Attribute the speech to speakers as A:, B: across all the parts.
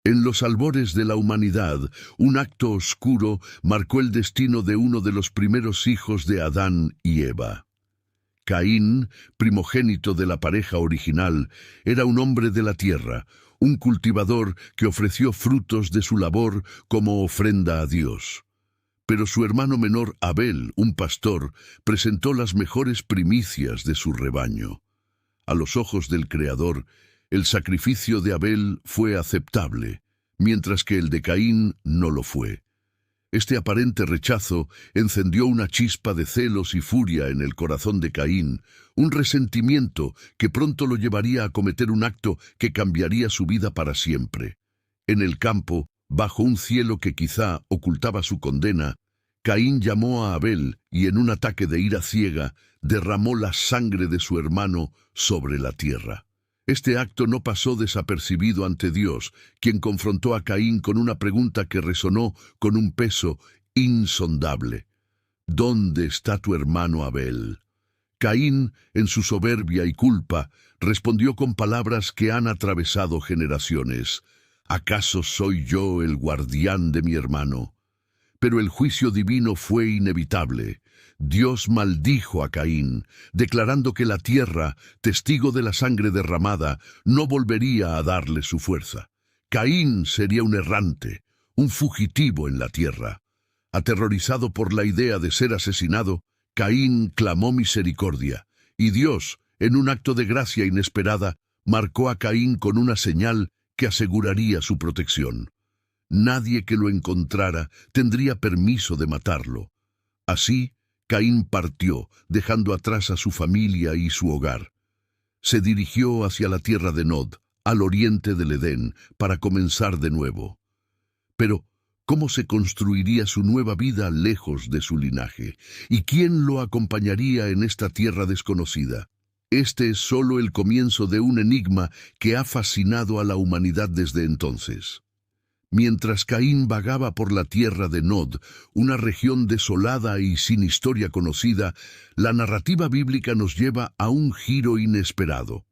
A: En los albores de la humanidad, un acto oscuro marcó el destino de uno de los primeros hijos de Adán y Eva. Caín, primogénito de la pareja original, era un hombre de la tierra, un cultivador que ofreció frutos de su labor como ofrenda a Dios. Pero su hermano menor Abel, un pastor, presentó las mejores primicias de su rebaño. A los ojos del Creador, el sacrificio de Abel fue aceptable, mientras que el de Caín no lo fue. Este aparente rechazo encendió una chispa de celos y furia en el corazón de Caín, un resentimiento que pronto lo llevaría a cometer un acto que cambiaría su vida para siempre. En el campo, bajo un cielo que quizá ocultaba su condena, Caín llamó a Abel y en un ataque de ira ciega derramó la sangre de su hermano sobre la tierra. Este acto no pasó desapercibido ante Dios, quien confrontó a Caín con una pregunta que resonó con un peso insondable. ¿Dónde está tu hermano Abel? Caín, en su soberbia y culpa, respondió con palabras que han atravesado generaciones. ¿Acaso soy yo el guardián de mi hermano? Pero el juicio divino fue inevitable. Dios maldijo a Caín, declarando que la tierra, testigo de la sangre derramada, no volvería a darle su fuerza. Caín sería un errante, un fugitivo en la tierra. Aterrorizado por la idea de ser asesinado, Caín clamó misericordia, y Dios, en un acto de gracia inesperada, marcó a Caín con una señal que aseguraría su protección. Nadie que lo encontrara tendría permiso de matarlo. Así, Caín partió, dejando atrás a su familia y su hogar. Se dirigió hacia la tierra de Nod, al oriente del Edén, para comenzar de nuevo. Pero, ¿cómo se construiría su nueva vida lejos de su linaje? ¿Y quién lo acompañaría en esta tierra desconocida? Este es solo el comienzo de un enigma que ha fascinado a la humanidad desde entonces. Mientras Caín vagaba por la tierra de Nod, una región desolada y sin historia conocida, la narrativa bíblica nos lleva a un giro inesperado.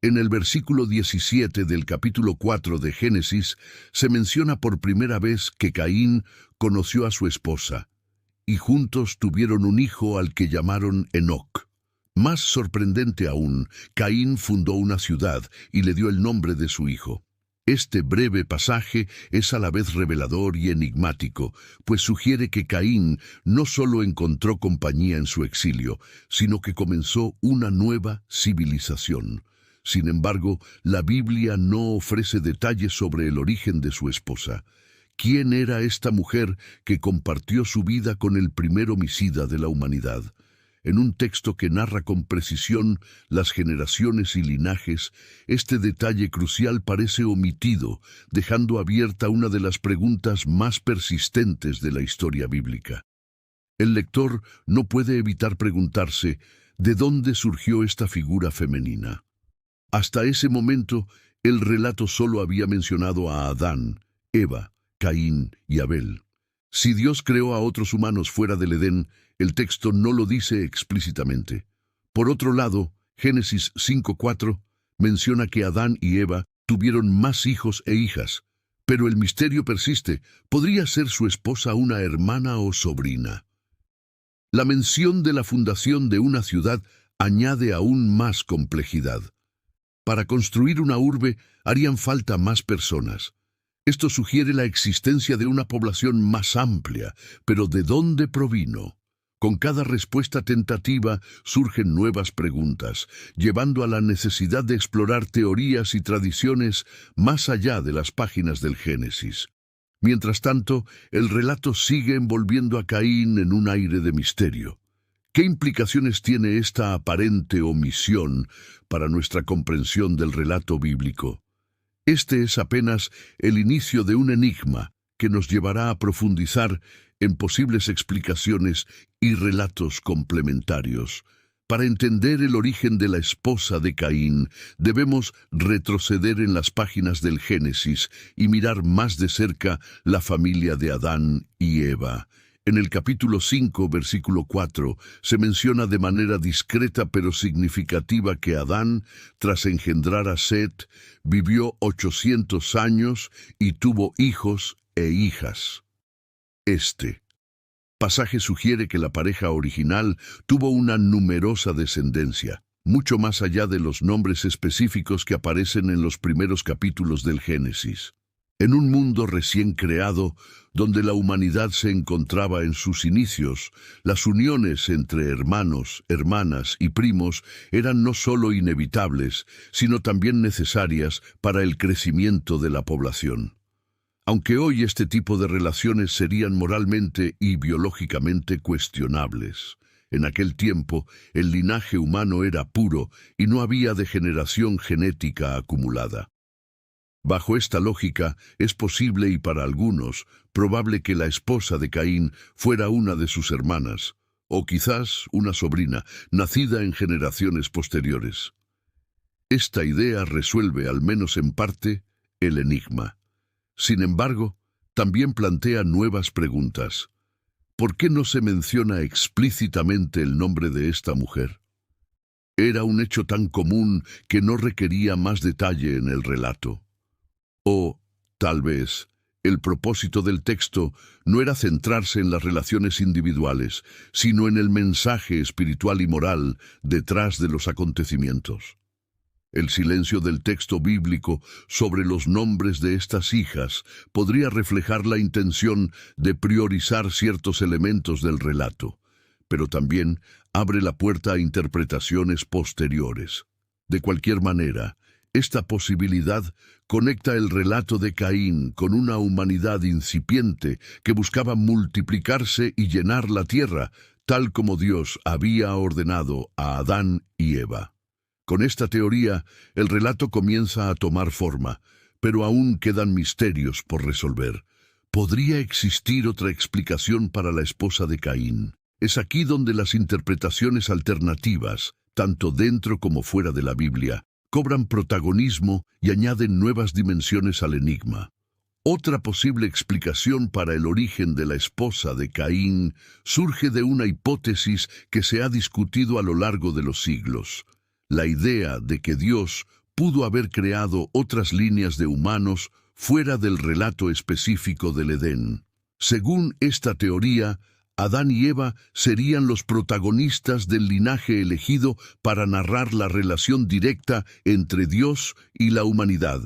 A: En el versículo 17 del capítulo 4 de Génesis, se menciona por primera vez que Caín conoció a su esposa, y juntos tuvieron un hijo al que llamaron Enoc. Más sorprendente aún, Caín fundó una ciudad y le dio el nombre de su hijo. Este breve pasaje es a la vez revelador y enigmático, pues sugiere que Caín no solo encontró compañía en su exilio, sino que comenzó una nueva civilización. Sin embargo, la Biblia no ofrece detalles sobre el origen de su esposa. ¿Quién era esta mujer que compartió su vida con el primer homicida de la humanidad? En un texto que narra con precisión las generaciones y linajes, este detalle crucial parece omitido, dejando abierta una de las preguntas más persistentes de la historia bíblica. El lector no puede evitar preguntarse, ¿de dónde surgió esta figura femenina? Hasta ese momento, el relato solo había mencionado a Adán, Eva, Caín y Abel. Si Dios creó a otros humanos fuera del Edén, el texto no lo dice explícitamente. Por otro lado, Génesis 5:4 menciona que Adán y Eva tuvieron más hijos e hijas, pero el misterio persiste. ¿Podría ser su esposa una hermana o sobrina? La mención de la fundación de una ciudad añade aún más complejidad. Para construir una urbe harían falta más personas. Esto sugiere la existencia de una población más amplia, pero ¿de dónde provino? Con cada respuesta tentativa surgen nuevas preguntas, llevando a la necesidad de explorar teorías y tradiciones más allá de las páginas del Génesis. Mientras tanto, el relato sigue envolviendo a Caín en un aire de misterio. ¿Qué implicaciones tiene esta aparente omisión para nuestra comprensión del relato bíblico? Este es apenas el inicio de un enigma que nos llevará a profundizar en posibles explicaciones y relatos complementarios. Para entender el origen de la esposa de Caín, debemos retroceder en las páginas del Génesis y mirar más de cerca la familia de Adán y Eva. En el capítulo 5, versículo 4, se menciona de manera discreta pero significativa que Adán, tras engendrar a Set, vivió 800 años y tuvo hijos e hijas. Este pasaje sugiere que la pareja original tuvo una numerosa descendencia, mucho más allá de los nombres específicos que aparecen en los primeros capítulos del Génesis. En un mundo recién creado, donde la humanidad se encontraba en sus inicios, las uniones entre hermanos, hermanas y primos eran no solo inevitables, sino también necesarias para el crecimiento de la población. Aunque hoy este tipo de relaciones serían moralmente y biológicamente cuestionables, en aquel tiempo el linaje humano era puro y no había degeneración genética acumulada. Bajo esta lógica, es posible y para algunos, probable que la esposa de Caín fuera una de sus hermanas, o quizás una sobrina, nacida en generaciones posteriores. Esta idea resuelve, al menos en parte, el enigma. Sin embargo, también plantea nuevas preguntas. ¿Por qué no se menciona explícitamente el nombre de esta mujer? Era un hecho tan común que no requería más detalle en el relato. O, tal vez, el propósito del texto no era centrarse en las relaciones individuales, sino en el mensaje espiritual y moral detrás de los acontecimientos. El silencio del texto bíblico sobre los nombres de estas hijas podría reflejar la intención de priorizar ciertos elementos del relato, pero también abre la puerta a interpretaciones posteriores. De cualquier manera, esta posibilidad conecta el relato de Caín con una humanidad incipiente que buscaba multiplicarse y llenar la tierra, tal como Dios había ordenado a Adán y Eva. Con esta teoría, el relato comienza a tomar forma, pero aún quedan misterios por resolver. ¿Podría existir otra explicación para la esposa de Caín? Es aquí donde las interpretaciones alternativas, tanto dentro como fuera de la Biblia, cobran protagonismo y añaden nuevas dimensiones al enigma. Otra posible explicación para el origen de la esposa de Caín surge de una hipótesis que se ha discutido a lo largo de los siglos: la idea de que Dios pudo haber creado otras líneas de humanos fuera del relato específico del Edén. Según esta teoría, Adán y Eva serían los protagonistas del linaje elegido para narrar la relación directa entre Dios y la humanidad,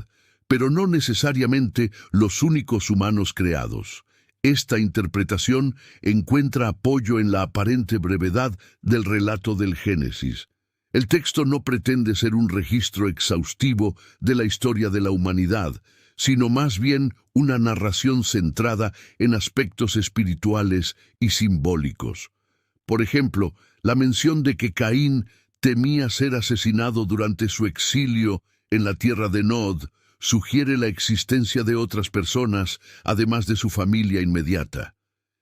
A: pero no necesariamente los únicos humanos creados. Esta interpretación encuentra apoyo en la aparente brevedad del relato del Génesis. El texto no pretende ser un registro exhaustivo de la historia de la humanidad, sino más bien una narración centrada en aspectos espirituales y simbólicos. Por ejemplo, la mención de que Caín temía ser asesinado durante su exilio en la tierra de Nod sugiere la existencia de otras personas, además de su familia inmediata.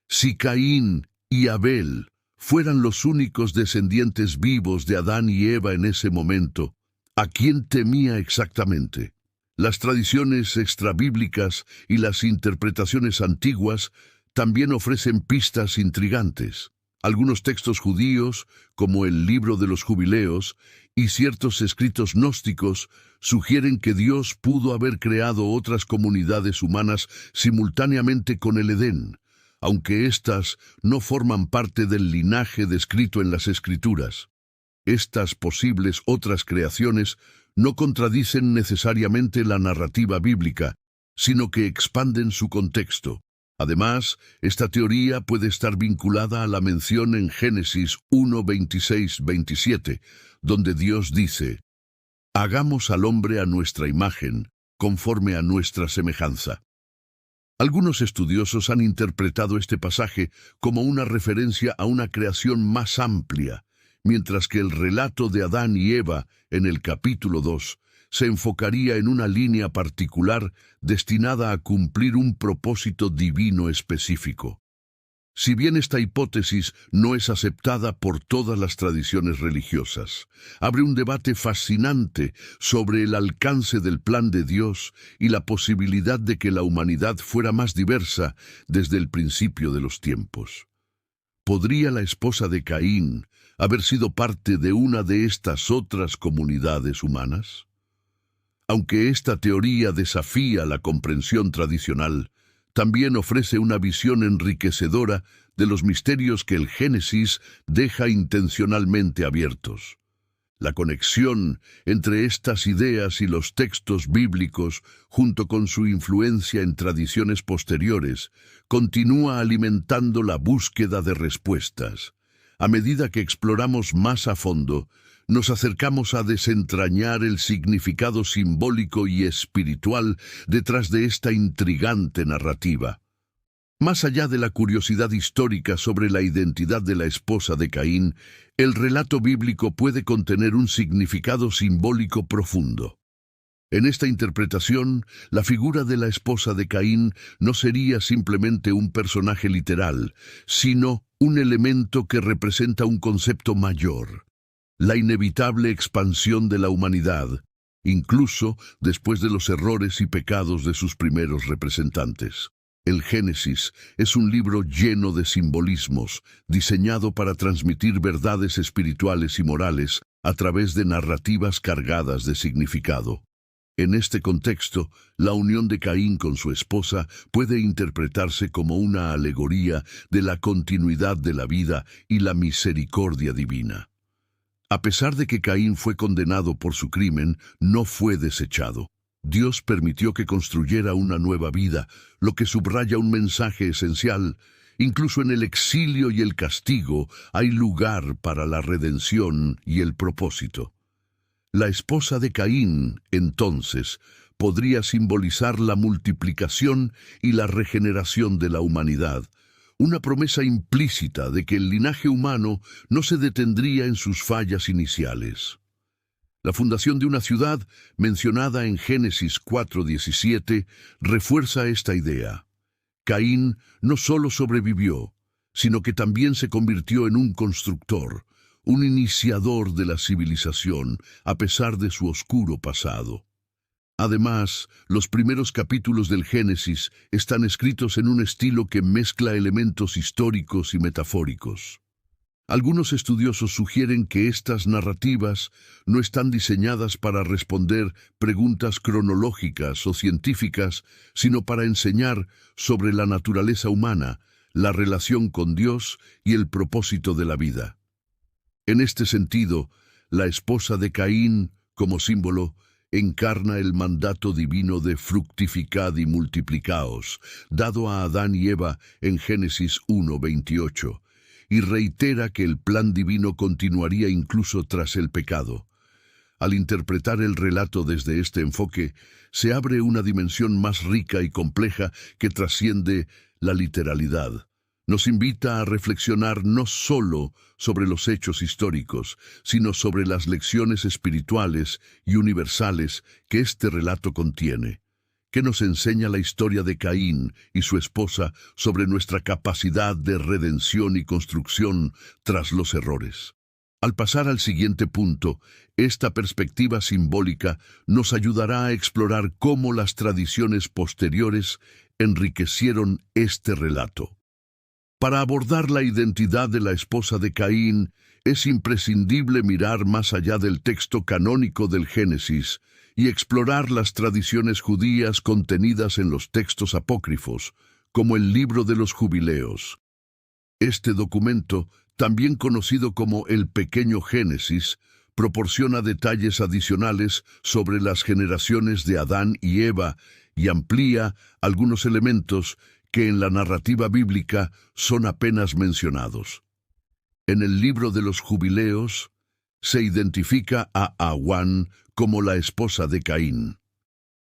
A: Si Caín y Abel fueran los únicos descendientes vivos de Adán y Eva en ese momento, ¿a quién temía exactamente? Las tradiciones extrabíblicas y las interpretaciones antiguas también ofrecen pistas intrigantes. Algunos textos judíos, como el Libro de los Jubileos, y ciertos escritos gnósticos, sugieren que Dios pudo haber creado otras comunidades humanas simultáneamente con el Edén, aunque éstas no forman parte del linaje descrito en las Escrituras. Estas posibles otras creaciones no contradicen necesariamente la narrativa bíblica, sino que expanden su contexto. Además, esta teoría puede estar vinculada a la mención en Génesis 1, 26, 27, donde Dios dice: «Hagamos al hombre a nuestra imagen, conforme a nuestra semejanza». Algunos estudiosos han interpretado este pasaje como una referencia a una creación más amplia, mientras que el relato de Adán y Eva en el capítulo 2 se enfocaría en una línea particular destinada a cumplir un propósito divino específico. Si bien esta hipótesis no es aceptada por todas las tradiciones religiosas, abre un debate fascinante sobre el alcance del plan de Dios y la posibilidad de que la humanidad fuera más diversa desde el principio de los tiempos. ¿Podría la esposa de Caín haber sido parte de una de estas otras comunidades humanas? Aunque esta teoría desafía la comprensión tradicional, también ofrece una visión enriquecedora de los misterios que el Génesis deja intencionalmente abiertos. La conexión entre estas ideas y los textos bíblicos, junto con su influencia en tradiciones posteriores, continúa alimentando la búsqueda de respuestas. A medida que exploramos más a fondo, nos acercamos a desentrañar el significado simbólico y espiritual detrás de esta intrigante narrativa. Más allá de la curiosidad histórica sobre la identidad de la esposa de Caín, el relato bíblico puede contener un significado simbólico profundo. En esta interpretación, la figura de la esposa de Caín no sería simplemente un personaje literal, sino un elemento que representa un concepto mayor: la inevitable expansión de la humanidad, incluso después de los errores y pecados de sus primeros representantes. El Génesis es un libro lleno de simbolismos, diseñado para transmitir verdades espirituales y morales a través de narrativas cargadas de significado. En este contexto, la unión de Caín con su esposa puede interpretarse como una alegoría de la continuidad de la vida y la misericordia divina. A pesar de que Caín fue condenado por su crimen, no fue desechado. Dios permitió que construyera una nueva vida, lo que subraya un mensaje esencial: incluso en el exilio y el castigo hay lugar para la redención y el propósito. La esposa de Caín, entonces, podría simbolizar la multiplicación y la regeneración de la humanidad, una promesa implícita de que el linaje humano no se detendría en sus fallas iniciales. La fundación de una ciudad, mencionada en Génesis 4:17, refuerza esta idea. Caín no solo sobrevivió, sino que también se convirtió en un constructor, un iniciador de la civilización, a pesar de su oscuro pasado. Además, los primeros capítulos del Génesis están escritos en un estilo que mezcla elementos históricos y metafóricos. Algunos estudiosos sugieren que estas narrativas no están diseñadas para responder preguntas cronológicas o científicas, sino para enseñar sobre la naturaleza humana, la relación con Dios y el propósito de la vida. En este sentido, la esposa de Caín, como símbolo, encarna el mandato divino de fructificad y multiplicaos, dado a Adán y Eva en Génesis 1:28, y reitera que el plan divino continuaría incluso tras el pecado. Al interpretar el relato desde este enfoque, se abre una dimensión más rica y compleja que trasciende la literalidad. Nos invita a reflexionar no solo sobre los hechos históricos, sino sobre las lecciones espirituales y universales que este relato contiene. ¿Qué nos enseña la historia de Caín y su esposa sobre nuestra capacidad de redención y construcción tras los errores? Al pasar al siguiente punto, esta perspectiva simbólica nos ayudará a explorar cómo las tradiciones posteriores enriquecieron este relato. Para abordar la identidad de la esposa de Caín, es imprescindible mirar más allá del texto canónico del Génesis y explorar las tradiciones judías contenidas en los textos apócrifos, como el Libro de los Jubileos. Este documento, también conocido como el Pequeño Génesis, proporciona detalles adicionales sobre las generaciones de Adán y Eva y amplía algunos elementos que en la narrativa bíblica son apenas mencionados. En el Libro de los Jubileos se identifica a Aguán como la esposa de Caín.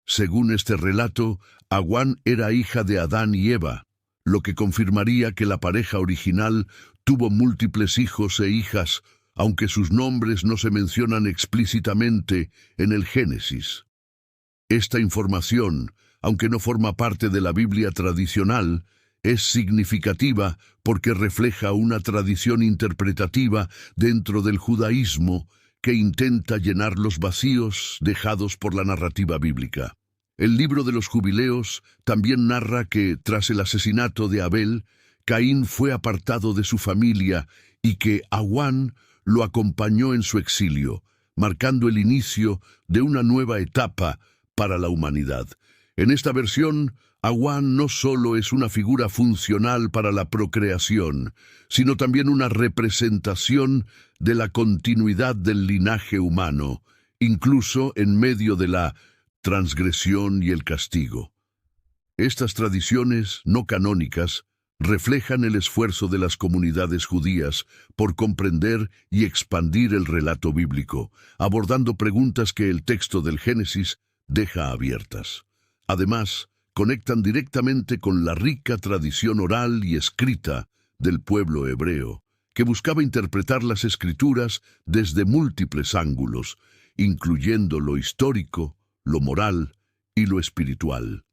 A: Según este relato, Aguán era hija de Adán y Eva, lo que confirmaría que la pareja original tuvo múltiples hijos e hijas, aunque sus nombres no se mencionan explícitamente en el Génesis. Esta información, aunque no forma parte de la Biblia tradicional, Es significativa porque refleja una tradición interpretativa dentro del judaísmo que intenta llenar los vacíos dejados por la narrativa bíblica. El libro de los Jubileos también narra que, tras el asesinato de Abel, Caín fue apartado de su familia y que Awan lo acompañó en su exilio, marcando el inicio de una nueva etapa para la humanidad. En esta versión, Awan no solo es una figura funcional para la procreación, sino también una representación de la continuidad del linaje humano, incluso en medio de la transgresión y el castigo. Estas tradiciones no canónicas reflejan el esfuerzo de las comunidades judías por comprender y expandir el relato bíblico, abordando preguntas que el texto del Génesis deja abiertas. Además, conectan directamente con la rica tradición oral y escrita del pueblo hebreo, que buscaba interpretar las Escrituras desde múltiples ángulos, incluyendo lo histórico, lo moral y lo espiritual.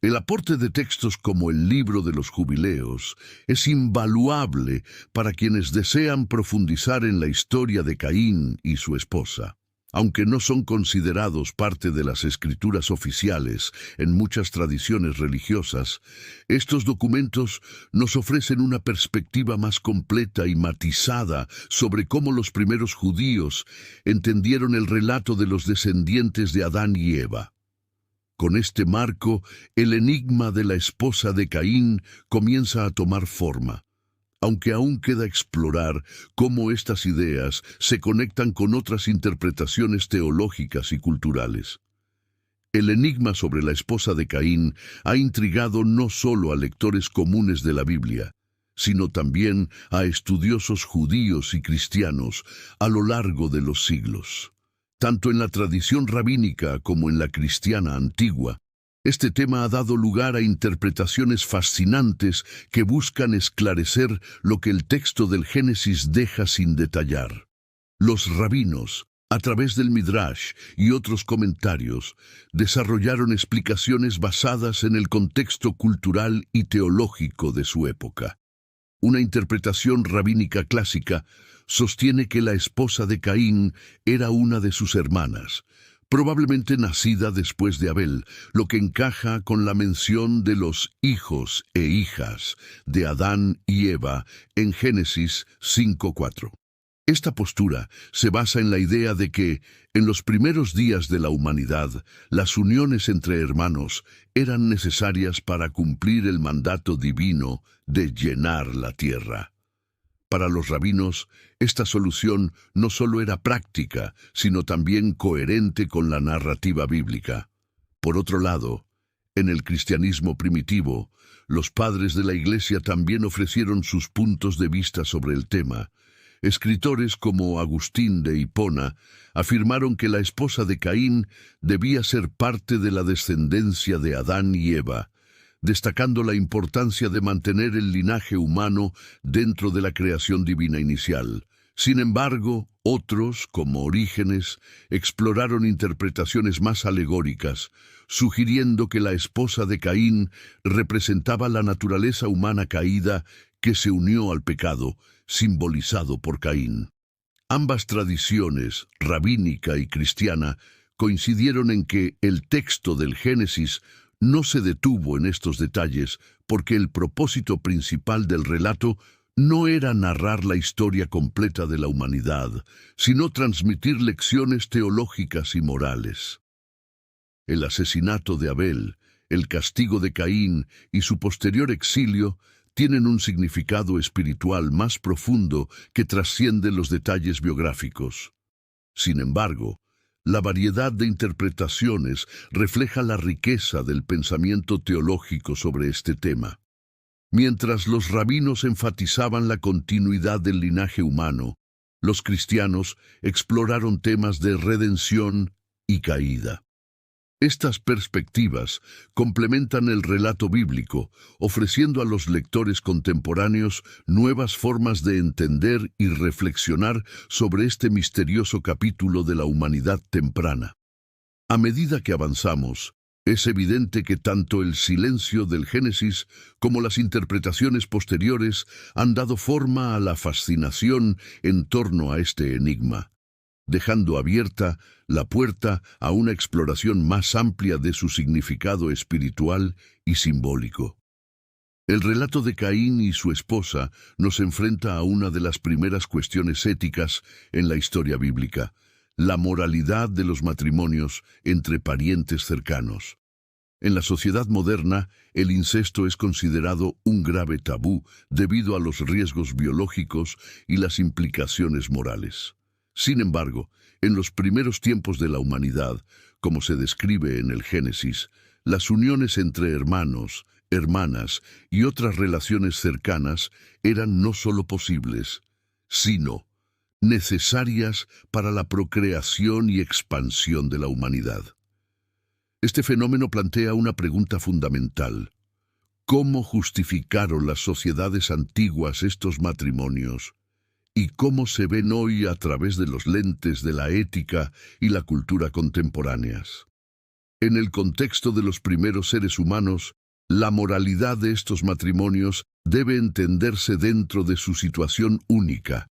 A: El aporte de textos como el libro de los Jubileos es invaluable para quienes desean profundizar en la historia de Caín y su esposa. Aunque no son considerados parte de las escrituras oficiales en muchas tradiciones religiosas, estos documentos nos ofrecen una perspectiva más completa y matizada sobre cómo los primeros judíos entendieron el relato de los descendientes de Adán y Eva. Con este marco, el enigma de la esposa de Caín comienza a tomar forma, aunque aún queda explorar cómo estas ideas se conectan con otras interpretaciones teológicas y culturales. El enigma sobre la esposa de Caín ha intrigado no solo a lectores comunes de la Biblia, sino también a estudiosos judíos y cristianos a lo largo de los siglos. Tanto en la tradición rabínica como en la cristiana antigua, este tema ha dado lugar a interpretaciones fascinantes que buscan esclarecer lo que el texto del Génesis deja sin detallar. Los rabinos, a través del Midrash y otros comentarios, desarrollaron explicaciones basadas en el contexto cultural y teológico de su época. Una interpretación rabínica clásica sostiene que la esposa de Caín era una de sus hermanas, probablemente nacida después de Abel, lo que encaja con la mención de los hijos e hijas de Adán y Eva en Génesis 5:4. Esta postura se basa en la idea de que, en los primeros días de la humanidad, las uniones entre hermanos eran necesarias para cumplir el mandato divino de llenar la tierra. Para los rabinos, esta solución no solo era práctica, sino también coherente con la narrativa bíblica. Por otro lado, en el cristianismo primitivo, los padres de la Iglesia también ofrecieron sus puntos de vista sobre el tema. Escritores como Agustín de Hipona afirmaron que la esposa de Caín debía ser parte de la descendencia de Adán y Eva, destacando la importancia de mantener el linaje humano dentro de la creación divina inicial. Sin embargo, otros, como Orígenes, exploraron interpretaciones más alegóricas, sugiriendo que la esposa de Caín representaba la naturaleza humana caída que se unió al pecado, simbolizado por Caín. Ambas tradiciones, rabínica y cristiana, coincidieron en que el texto del Génesis no se detuvo en estos detalles porque el propósito principal del relato no era narrar la historia completa de la humanidad, sino transmitir lecciones teológicas y morales. El asesinato de Abel, el castigo de Caín y su posterior exilio tienen un significado espiritual más profundo que trasciende los detalles biográficos. Sin embargo, la variedad de interpretaciones refleja la riqueza del pensamiento teológico sobre este tema. Mientras los rabinos enfatizaban la continuidad del linaje humano, los cristianos exploraron temas de redención y caída. Estas perspectivas complementan el relato bíblico, ofreciendo a los lectores contemporáneos nuevas formas de entender y reflexionar sobre este misterioso capítulo de la humanidad temprana. A medida que avanzamos, Es evidente que tanto el silencio del Génesis como las interpretaciones posteriores han dado forma a la fascinación en torno a este enigma, dejando abierta la puerta a una exploración más amplia de su significado espiritual y simbólico. El relato de Caín y su esposa nos enfrenta a una de las primeras cuestiones éticas en la historia bíblica: la moralidad de los matrimonios entre parientes cercanos. En la sociedad moderna, el incesto es considerado un grave tabú debido a los riesgos biológicos y las implicaciones morales. Sin embargo, en los primeros tiempos de la humanidad, como se describe en el Génesis, las uniones entre hermanos, hermanas y otras relaciones cercanas eran no solo posibles, sino necesarias para la procreación y expansión de la humanidad. Este fenómeno plantea una pregunta fundamental: ¿cómo justificaron las sociedades antiguas estos matrimonios? ¿Y cómo se ven hoy a través de los lentes de la ética y la cultura contemporáneas? En el contexto de los primeros seres humanos, la moralidad de estos matrimonios debe entenderse dentro de su situación única.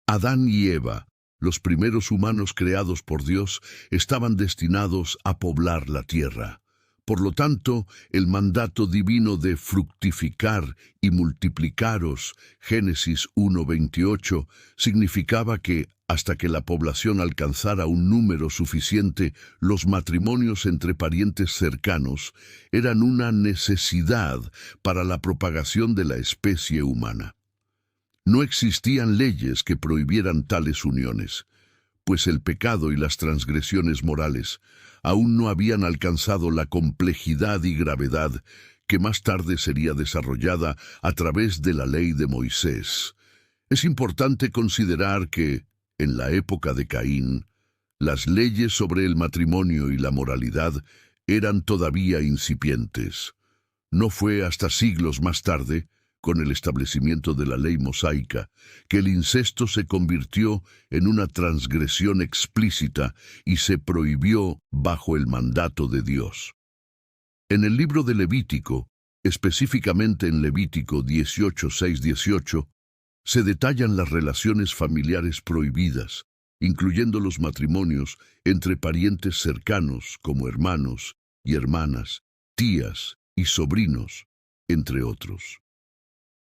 A: Adán y Eva, los primeros humanos creados por Dios, estaban destinados a poblar la tierra. Por lo tanto, el mandato divino de fructificar y multiplicaros, Génesis 1:28, significaba que, hasta que la población alcanzara un número suficiente, los matrimonios entre parientes cercanos eran una necesidad para la propagación de la especie humana. No existían leyes que prohibieran tales uniones, pues el pecado y las transgresiones morales aún no habían alcanzado la complejidad y gravedad que más tarde sería desarrollada a través de la ley de Moisés. Es importante considerar que, en la época de Caín, las leyes sobre el matrimonio y la moralidad eran todavía incipientes. No fue hasta siglos más tarde, con el establecimiento de la ley mosaica, que el incesto se convirtió en una transgresión explícita y se prohibió bajo el mandato de Dios. En el libro de Levítico, específicamente en Levítico 18:6-18, se detallan las relaciones familiares prohibidas, incluyendo los matrimonios entre parientes cercanos como hermanos y hermanas, tías y sobrinos, entre otros.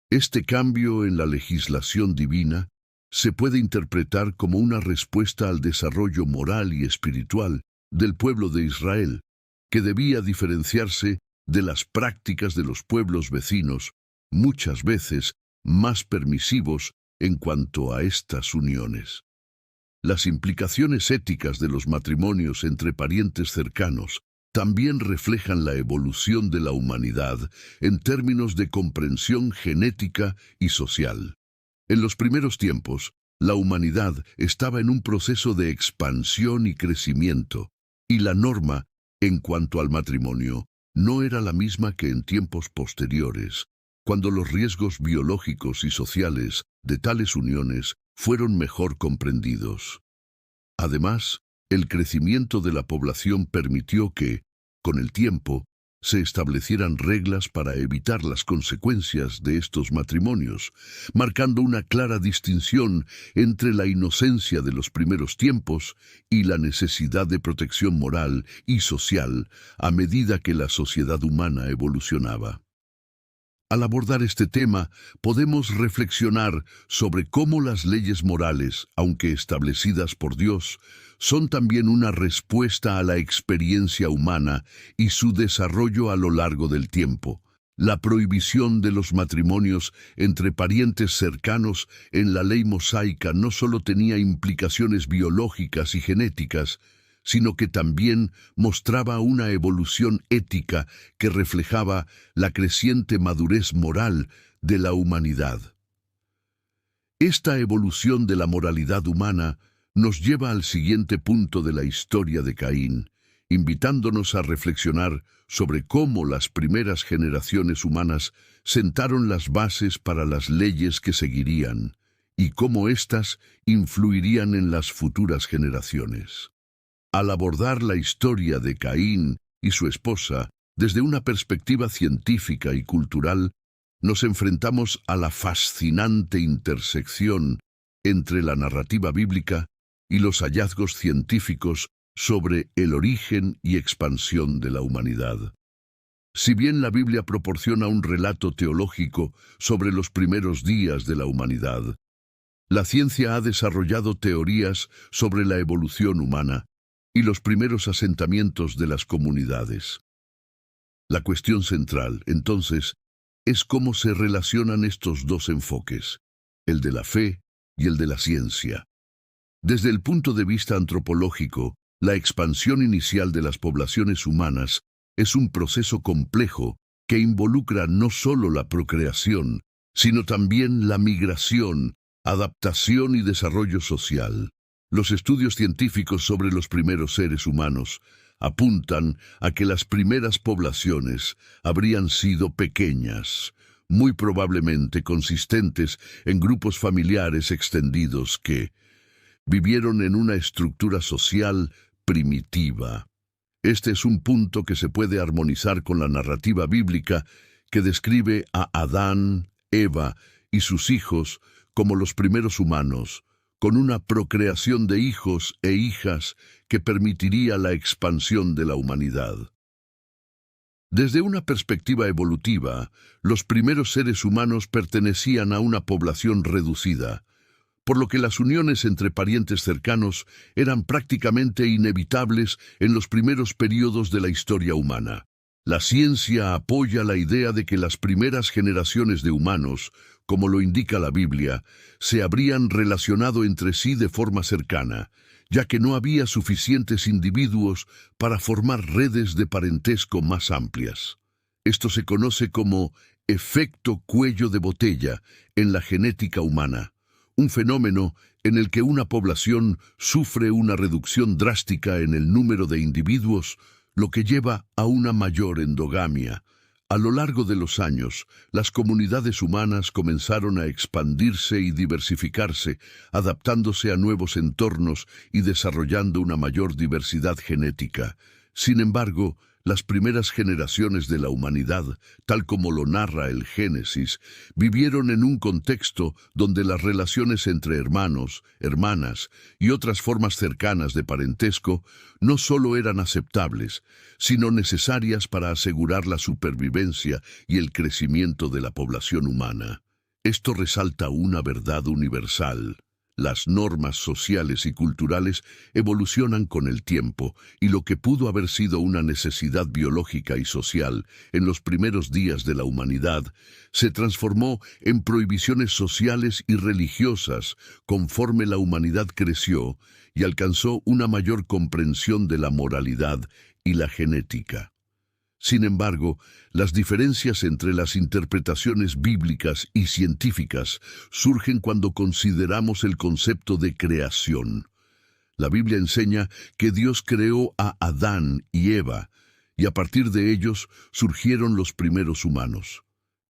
A: Este cambio en la legislación divina se puede interpretar como una respuesta al desarrollo moral y espiritual del pueblo de Israel, que debía diferenciarse de las prácticas de los pueblos vecinos, muchas veces más permisivos en cuanto a estas uniones. Las implicaciones éticas de los matrimonios entre parientes cercanos también reflejan la evolución de la humanidad en términos de comprensión genética y social. En los primeros tiempos, la humanidad estaba en un proceso de expansión y crecimiento, y la norma, en cuanto al matrimonio, no era la misma que en tiempos posteriores, cuando los riesgos biológicos y sociales de tales uniones fueron mejor comprendidos. Además, el crecimiento de la población permitió que, con el tiempo, se establecieran reglas para evitar las consecuencias de estos matrimonios, marcando una clara distinción entre la inocencia de los primeros tiempos y la necesidad de protección moral y social a medida que la sociedad humana evolucionaba. Al abordar este tema, podemos reflexionar sobre cómo las leyes morales, aunque establecidas por Dios, son también una respuesta a la experiencia humana y su desarrollo a lo largo del tiempo. La prohibición de los matrimonios entre parientes cercanos en la ley mosaica no solo tenía implicaciones biológicas y genéticas, sino que también mostraba una evolución ética que reflejaba la creciente madurez moral de la humanidad. Esta evolución de la moralidad humana nos lleva al siguiente punto de la historia de Caín, invitándonos a reflexionar sobre cómo las primeras generaciones humanas sentaron las bases para las leyes que seguirían y cómo éstas influirían en las futuras generaciones. Al abordar la historia de Caín y su esposa, desde una perspectiva científica y cultural, nos enfrentamos a la fascinante intersección entre la narrativa bíblica y los hallazgos científicos sobre el origen y expansión de la humanidad. Si bien la Biblia proporciona un relato teológico sobre los primeros días de la humanidad, la ciencia ha desarrollado teorías sobre la evolución humana y los primeros asentamientos de las comunidades. La cuestión central, entonces, es cómo se relacionan estos dos enfoques, el de la fe y el de la ciencia. Desde el punto de vista antropológico, la expansión inicial de las poblaciones humanas es un proceso complejo que involucra no solo la procreación, sino también la migración, adaptación y desarrollo social. Los estudios científicos sobre los primeros seres humanos apuntan a que las primeras poblaciones habrían sido pequeñas, muy probablemente consistentes en grupos familiares extendidos que vivieron en una estructura social primitiva. Este es un punto que se puede armonizar con la narrativa bíblica que describe a Adán, Eva y sus hijos como los primeros humanos, con una procreación de hijos e hijas que permitiría la expansión de la humanidad. Desde una perspectiva evolutiva, los primeros seres humanos pertenecían a una población reducida, por lo que las uniones entre parientes cercanos eran prácticamente inevitables en los primeros periodos de la historia humana. La ciencia apoya la idea de que las primeras generaciones de humanos, como lo indica la Biblia, se habrían relacionado entre sí de forma cercana, ya que no había suficientes individuos para formar redes de parentesco más amplias. Esto se conoce como efecto cuello de botella en la genética humana, un fenómeno en el que una población sufre una reducción drástica en el número de individuos, lo que lleva a una mayor endogamia. A lo largo de los años, las comunidades humanas comenzaron a expandirse y diversificarse, adaptándose a nuevos entornos y desarrollando una mayor diversidad genética. Sin embargo, las primeras generaciones de la humanidad, tal como lo narra el Génesis, vivieron en un contexto donde las relaciones entre hermanos, hermanas y otras formas cercanas de parentesco no solo eran aceptables, sino necesarias para asegurar la supervivencia y el crecimiento de la población humana. Esto resalta una verdad universal. Las normas sociales y culturales evolucionan con el tiempo, y lo que pudo haber sido una necesidad biológica y social en los primeros días de la humanidad se transformó en prohibiciones sociales y religiosas conforme la humanidad creció y alcanzó una mayor comprensión de la moralidad y la genética. Sin embargo, las diferencias entre las interpretaciones bíblicas y científicas surgen cuando consideramos el concepto de creación. La Biblia enseña que Dios creó a Adán y Eva, y a partir de ellos surgieron los primeros humanos.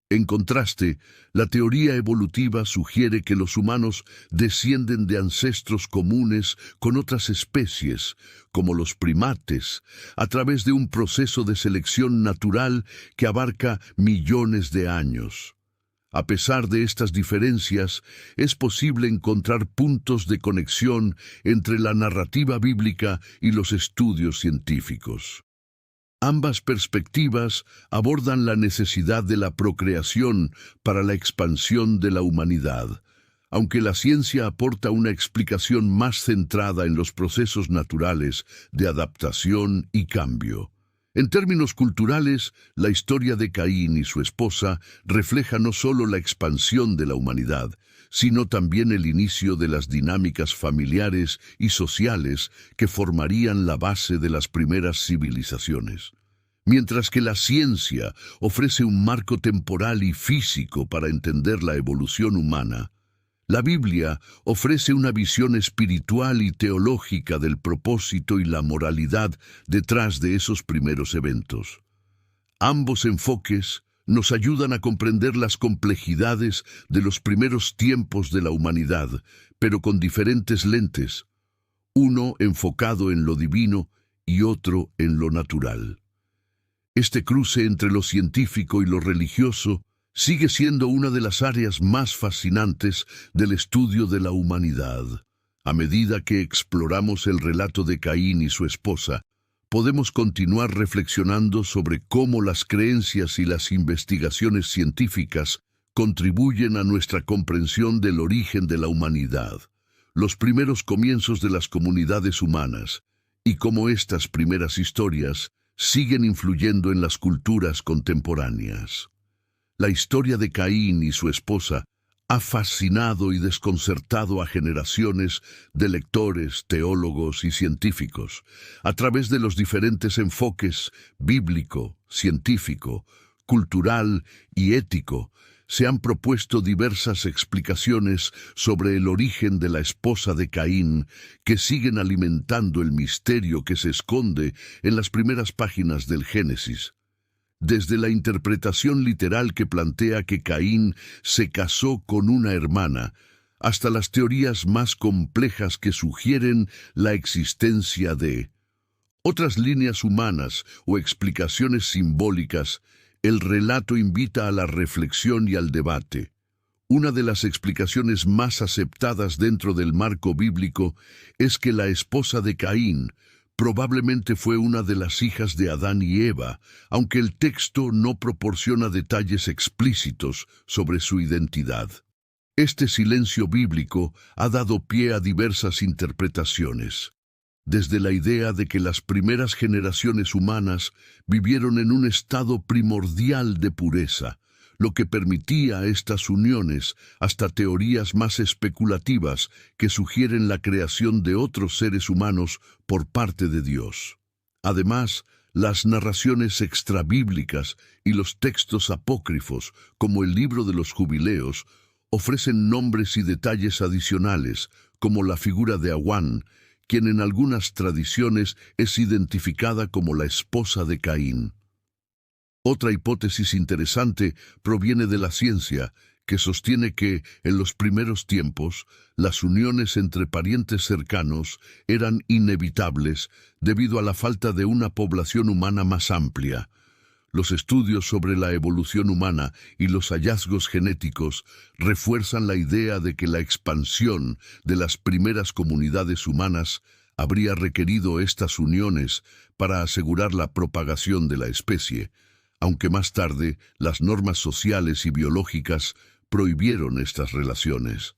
A: En contraste, la teoría evolutiva sugiere que los humanos descienden de ancestros comunes con otras especies, como los primates, a través de un proceso de selección natural que abarca millones de años. A pesar de estas diferencias, es posible encontrar puntos de conexión entre la narrativa bíblica y los estudios científicos. Ambas perspectivas abordan la necesidad de la procreación para la expansión de la humanidad, aunque la ciencia aporta una explicación más centrada en los procesos naturales de adaptación y cambio. En términos culturales, la historia de Caín y su esposa refleja no solo la expansión de la humanidad, sino también el inicio de las dinámicas familiares y sociales que formarían la base de las primeras civilizaciones. Mientras que la ciencia ofrece un marco temporal y físico para entender la evolución humana, la Biblia ofrece una visión espiritual y teológica del propósito y la moralidad detrás de esos primeros eventos. Ambos enfoques nos ayudan a comprender las complejidades de los primeros tiempos de la humanidad, pero con diferentes lentes, uno enfocado en lo divino y otro en lo natural. Este cruce entre lo científico y lo religioso sigue siendo una de las áreas más fascinantes del estudio de la humanidad. A medida que exploramos el relato de Caín y su esposa, podemos continuar reflexionando sobre cómo las creencias y las investigaciones científicas contribuyen a nuestra comprensión del origen de la humanidad, los primeros comienzos de las comunidades humanas, y cómo estas primeras historias siguen influyendo en las culturas contemporáneas. La historia de Caín y su esposa ha fascinado y desconcertado a generaciones de lectores, teólogos y científicos, a través de los diferentes enfoques bíblico, científico, cultural y ético. Se han propuesto diversas explicaciones sobre el origen de la esposa de Caín que siguen alimentando el misterio que se esconde en las primeras páginas del Génesis. Desde la interpretación literal que plantea que Caín se casó con una hermana, hasta las teorías más complejas que sugieren la existencia de otras líneas humanas o explicaciones simbólicas, el relato invita a la reflexión y al debate. Una de las explicaciones más aceptadas dentro del marco bíblico es que la esposa de Caín probablemente fue una de las hijas de Adán y Eva, aunque el texto no proporciona detalles explícitos sobre su identidad. Este silencio bíblico ha dado pie a diversas interpretaciones, desde la idea de que las primeras generaciones humanas vivieron en un estado primordial de pureza, lo que permitía estas uniones, hasta teorías más especulativas que sugieren la creación de otros seres humanos por parte de Dios. Además, las narraciones extrabíblicas y los textos apócrifos, como el libro de los Jubileos, ofrecen nombres y detalles adicionales, como la figura de Awan, quien en algunas tradiciones es identificada como la esposa de Caín. Otra hipótesis interesante proviene de la ciencia, que sostiene que, en los primeros tiempos, las uniones entre parientes cercanos eran inevitables debido a la falta de una población humana más amplia. Los estudios sobre la evolución humana y los hallazgos genéticos refuerzan la idea de que la expansión de las primeras comunidades humanas habría requerido estas uniones para asegurar la propagación de la especie, aunque más tarde las normas sociales y biológicas prohibieron estas relaciones.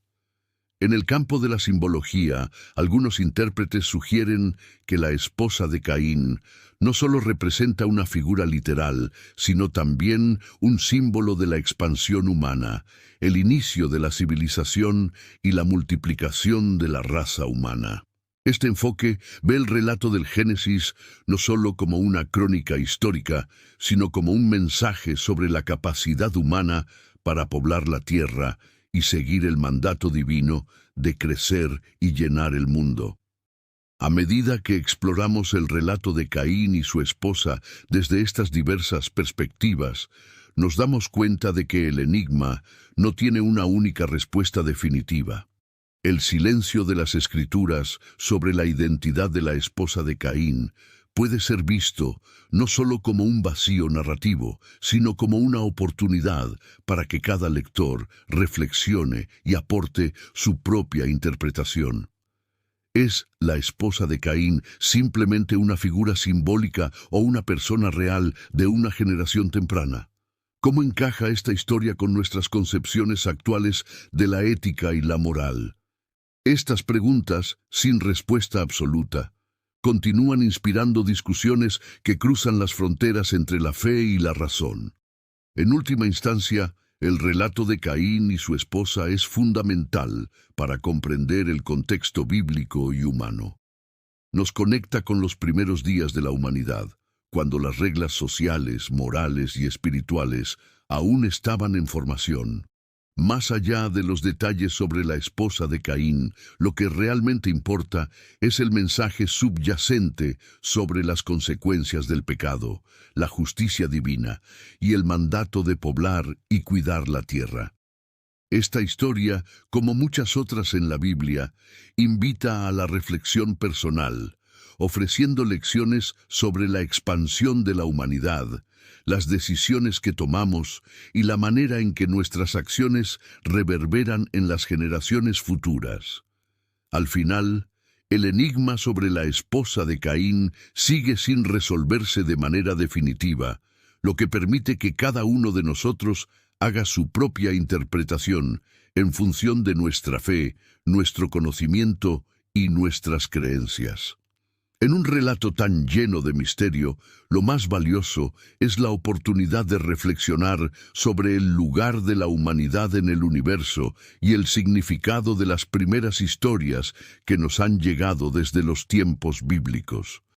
A: En el campo de la simbología, algunos intérpretes sugieren que la esposa de Caín no solo representa una figura literal, sino también un símbolo de la expansión humana, el inicio de la civilización y la multiplicación de la raza humana. Este enfoque ve el relato del Génesis no solo como una crónica histórica, sino como un mensaje sobre la capacidad humana para poblar la tierra y seguir el mandato divino de crecer y llenar el mundo. A medida que exploramos el relato de Caín y su esposa desde estas diversas perspectivas, nos damos cuenta de que el enigma no tiene una única respuesta definitiva. El silencio de las Escrituras sobre la identidad de la esposa de Caín puede ser visto no solo como un vacío narrativo, sino como una oportunidad para que cada lector reflexione y aporte su propia interpretación. ¿Es la esposa de Caín simplemente una figura simbólica o una persona real de una generación temprana? ¿Cómo encaja esta historia con nuestras concepciones actuales de la ética y la moral? Estas preguntas, sin respuesta absoluta, continúan inspirando discusiones que cruzan las fronteras entre la fe y la razón. En última instancia, el relato de Caín y su esposa es fundamental para comprender el contexto bíblico y humano. Nos conecta con los primeros días de la humanidad, cuando las reglas sociales, morales y espirituales aún estaban en formación. Más allá de los detalles sobre la esposa de Caín, lo que realmente importa es el mensaje subyacente sobre las consecuencias del pecado, la justicia divina y el mandato de poblar y cuidar la tierra. Esta historia, como muchas otras en la Biblia, invita a la reflexión personal, ofreciendo lecciones sobre la expansión de la humanidad las decisiones que tomamos y la manera en que nuestras acciones reverberan en las generaciones futuras. Al final, el enigma sobre la esposa de Caín sigue sin resolverse de manera definitiva, lo que permite que cada uno de nosotros haga su propia interpretación en función de nuestra fe, nuestro conocimiento y nuestras creencias. En un relato tan lleno de misterio, lo más valioso es la oportunidad de reflexionar sobre el lugar de la humanidad en el universo y el significado de las primeras historias que nos han llegado desde los tiempos bíblicos.